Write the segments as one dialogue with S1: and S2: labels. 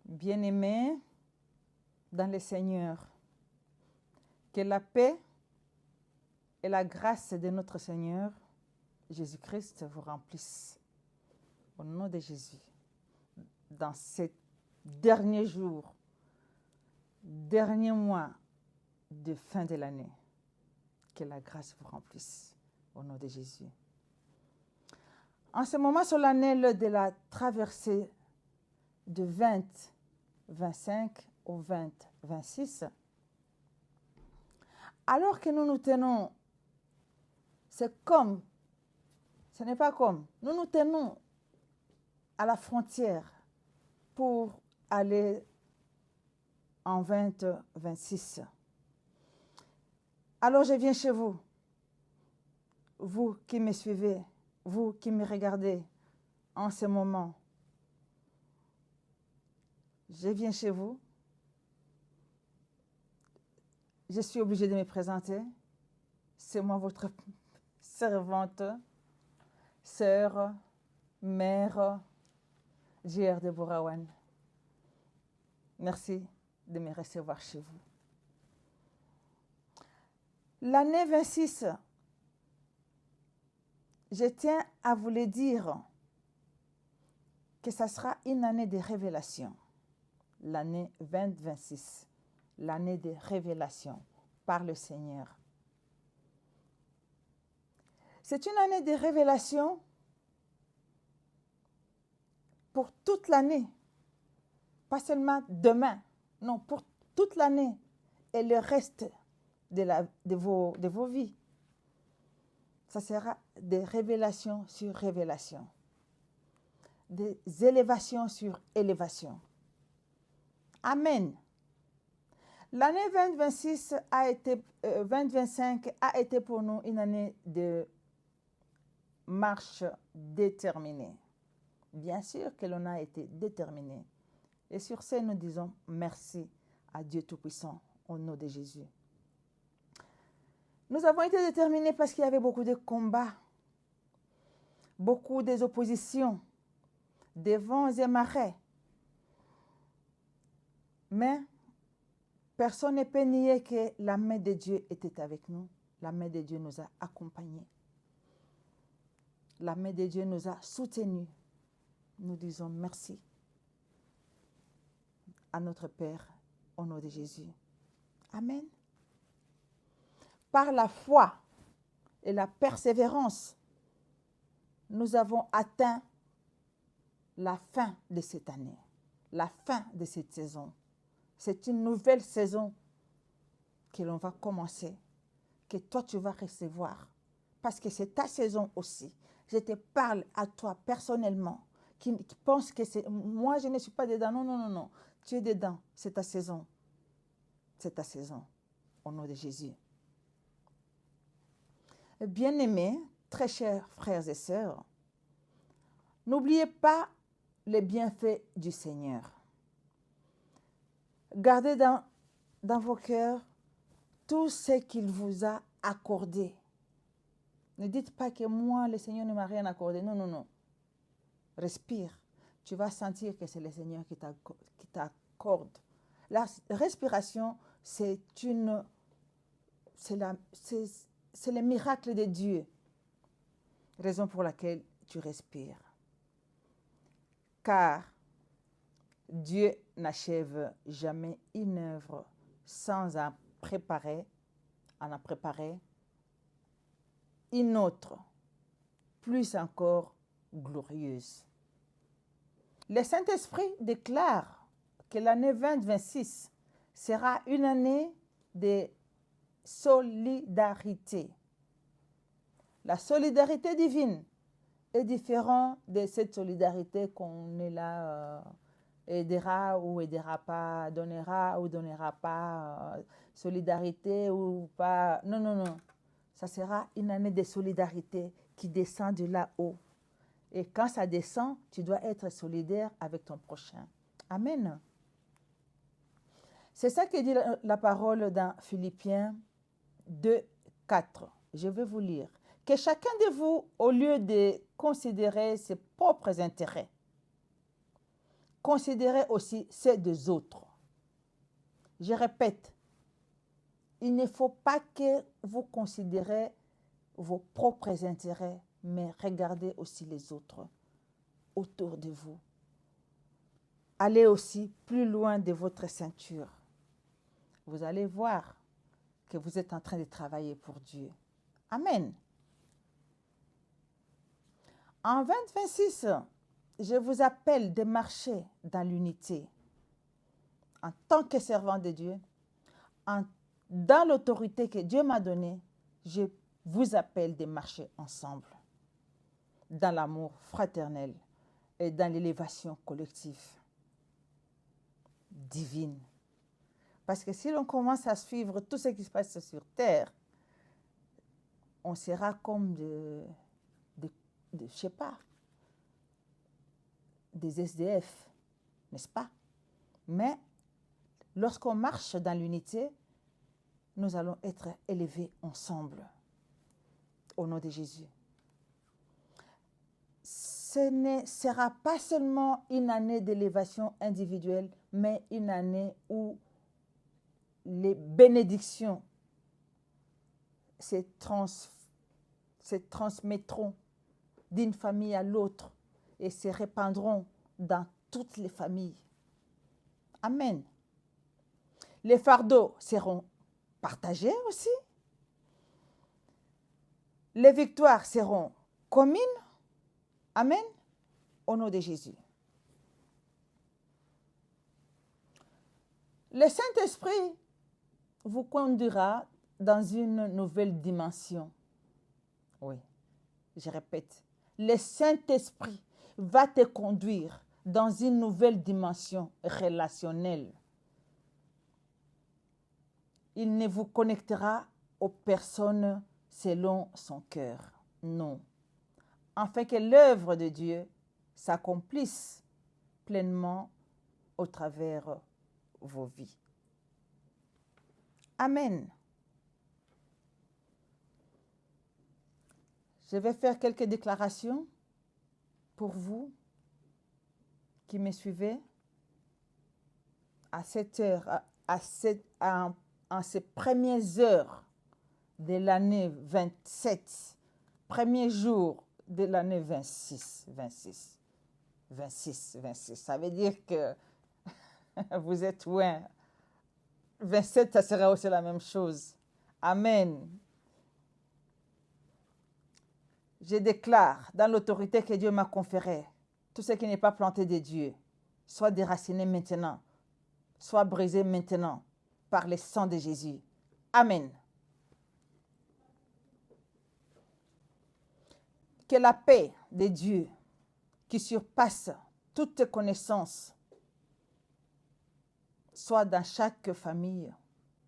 S1: Bien-aimés dans le Seigneur, que la paix et la grâce de notre Seigneur Jésus-Christ vous remplissent. Au nom de Jésus, dans ces derniers jours, derniers mois de fin de l'année, que la grâce vous remplisse. Au nom de Jésus. En ce moment solennel de la traversée de 20-25 au 20-26, alors que nous nous tenons, ce n'est pas comme, nous nous tenons à la frontière pour aller en 20-26. Alors je viens chez vous, vous qui me suivez, vous qui me regardez en ce moment. Je viens chez vous. Je suis obligée de me présenter. C'est moi, votre servante, sœur, mère, J.R. de Bouraouane. Merci de me recevoir chez vous. L'année 26, je tiens à vous le dire que ça sera une année de révélation. L'année 2026, l'année de révélation par le Seigneur. C'est une année de révélation pour toute l'année, pas seulement demain, non, pour toute l'année et le reste de vos vies. Ça sera des révélations sur révélations, des élévations sur élévations. Amen. L'année 2025 a été pour nous une année de marche déterminée. Bien sûr que l'on a été déterminé. Et sur ce, nous disons merci à Dieu Tout-Puissant au nom de Jésus. Nous avons été déterminés parce qu'il y avait beaucoup de combats, beaucoup d'oppositions, des vents et marées. Mais personne ne peut nier que la main de Dieu était avec nous. La main de Dieu nous a accompagnés. La main de Dieu nous a soutenus. Nous disons merci à notre Père au nom de Jésus. Amen. Par la foi et la persévérance, nous avons atteint la fin de cette année, la fin de cette saison. C'est une nouvelle saison que l'on va commencer, que toi tu vas recevoir, parce que c'est ta saison aussi. Je te parle à toi personnellement, qui pense que c'est moi je ne suis pas dedans. Non, non, non, non. Tu es dedans, c'est ta saison. C'est ta saison, au nom de Jésus. Bien-aimés, très chers frères et sœurs, n'oubliez pas les bienfaits du Seigneur. Gardez dans vos cœurs tout ce qu'il vous a accordé. Ne dites pas que moi, le Seigneur ne m'a rien accordé. Non, non, non. Respire. Tu vas sentir que c'est le Seigneur qui t'accorde. La respiration, c'est le miracle de Dieu. Raison pour laquelle tu respires. Car Dieu n'achève jamais une œuvre sans en préparer une autre, plus encore glorieuse. Le Saint-Esprit déclare que l'année 2026 sera une année de solidarité. La solidarité divine est différente de cette solidarité qu'on est là, aidera ou aidera pas, donnera ou donnera pas, solidarité ou pas. Non, non, non. Ça sera une année de solidarité qui descend de là-haut. Et quand ça descend, tu dois être solidaire avec ton prochain. Amen. C'est ça que dit la parole dans Philippiens 2, 4. Je vais vous lire. Que chacun de vous, au lieu de considérer ses propres intérêts, considérez aussi ceux des autres. Je répète, il ne faut pas que vous considérez vos propres intérêts, mais regardez aussi les autres autour de vous. Allez aussi plus loin de votre ceinture. Vous allez voir que vous êtes en train de travailler pour Dieu. Amen. En 2026, je vous appelle de marcher dans l'unité. En tant que servant de Dieu, dans l'autorité que Dieu m'a donnée, je vous appelle de marcher ensemble dans l'amour fraternel et dans l'élévation collective divine. Parce que si l'on commence à suivre tout ce qui se passe sur terre, on sera comme je sais pas, des SDF, n'est-ce pas? Mais lorsqu'on marche dans l'unité, nous allons être élevés ensemble. Au nom de Jésus. Ce ne sera pas seulement une année d'élévation individuelle, mais une année où les bénédictions se transmettront d'une famille à l'autre et se répandront dans toutes les familles. Amen. Les fardeaux seront partagés aussi. Les victoires seront communes. Amen. Au nom de Jésus. Le Saint-Esprit vous conduira dans une nouvelle dimension. Oui, je répète. Le Saint-Esprit va te conduire dans une nouvelle dimension relationnelle. Il ne vous connectera aux personnes selon son cœur. Non. Afin que l'œuvre de Dieu s'accomplisse pleinement au travers vos vies. Amen. Je vais faire quelques déclarations pour vous qui me suivez à cette heure, en ces premières heures de l'année 27, premier jour de l'année 26. Ça veut dire que vous êtes loin. 27, ça sera aussi la même chose. Amen. Je déclare dans l'autorité que Dieu m'a conférée, tout ce qui n'est pas planté de Dieu, soit déraciné maintenant, soit brisé maintenant par le sang de Jésus. Amen. Que la paix de Dieu, qui surpasse toute connaissance, soit dans chaque famille,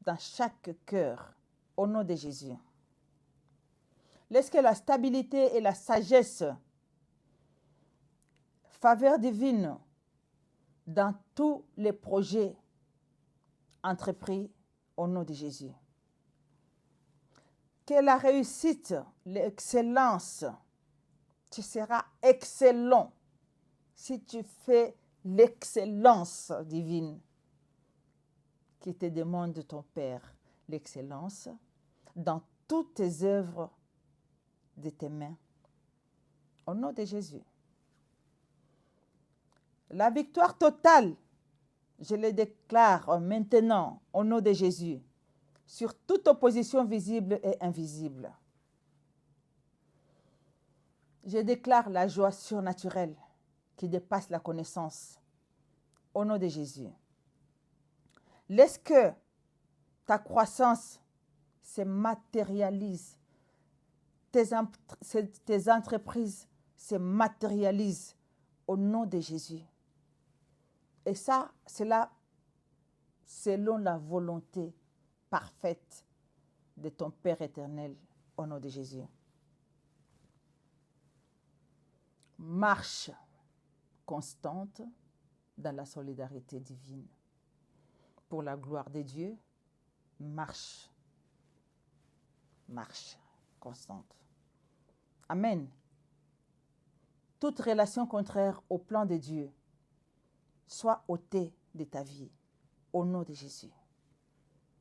S1: dans chaque cœur, au nom de Jésus. Laisse que la stabilité et la sagesse, faveur divine, dans tous les projets entrepris au nom de Jésus. Que la réussite, l'excellence, tu seras excellent si tu fais l'excellence divine qui te demande de ton Père, l'excellence dans toutes tes œuvres de tes mains. Au nom de Jésus. La victoire totale, je le déclare maintenant au nom de Jésus, sur toute opposition visible et invisible. Je déclare la joie surnaturelle qui dépasse la connaissance au nom de Jésus. Laisse que ta croissance se matérialise, tes entreprises se matérialisent au nom de Jésus. Et ça, c'est là selon la volonté parfaite de ton Père éternel au nom de Jésus. Marche constante dans la solidarité divine. Pour la gloire de Dieu, marche constante. Amen. Toute relation contraire au plan de Dieu soit ôté de ta vie. Au nom de Jésus.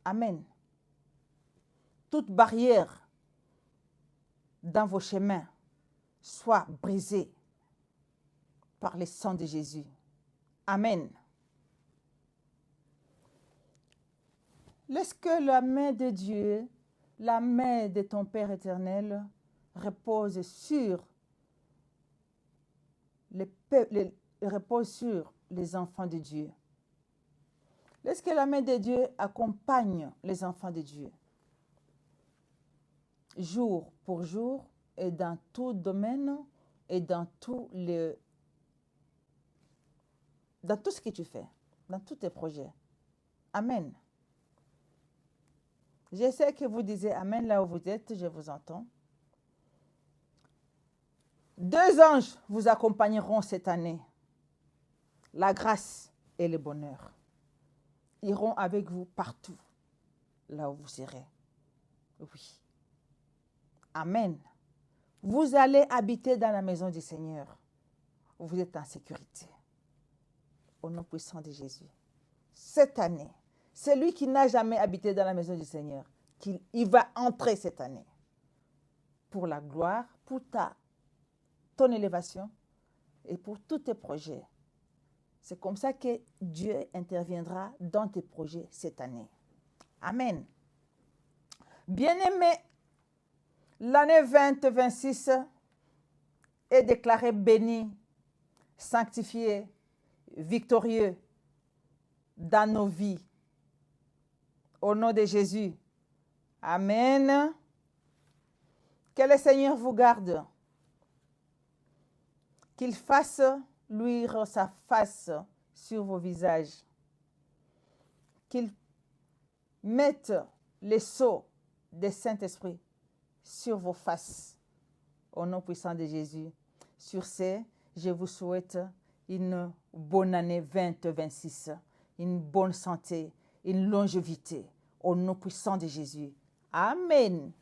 S1: Amen. Toute barrière dans vos chemins soit brisée par le sang de Jésus. Amen. Laisse que la main de Dieu, la main de ton Père éternel, repose sur les enfants de Dieu. Laisse que la main de Dieu accompagne les enfants de Dieu. Jour pour jour et dans tout domaine et dans tout ce que tu fais, dans tous tes projets. Amen. Je sais que vous disiez Amen là où vous êtes, je vous entends. 2 anges vous accompagneront cette année. La grâce et le bonheur iront avec vous partout, là où vous serez. Oui. Amen. Vous allez habiter dans la maison du Seigneur. Vous êtes en sécurité. Au nom puissant de Jésus. Cette année, celui qui n'a jamais habité dans la maison du Seigneur, il va entrer cette année. Pour la gloire, pour ton élévation et pour tous tes projets. C'est comme ça que Dieu interviendra dans tes projets cette année. Amen. Bien-aimés, l'année 2026 est déclarée bénie, sanctifiée, victorieux dans nos vies. Au nom de Jésus. Amen. Que le Seigneur vous garde. Qu'il fasse luire sa face sur vos visages. Qu'il mette les sceaux du Saint-Esprit sur vos faces. Au nom puissant de Jésus. Sur ce, je vous souhaite une bonne année 2026, une bonne santé, une longévité. Au nom puissant de Jésus. Amen.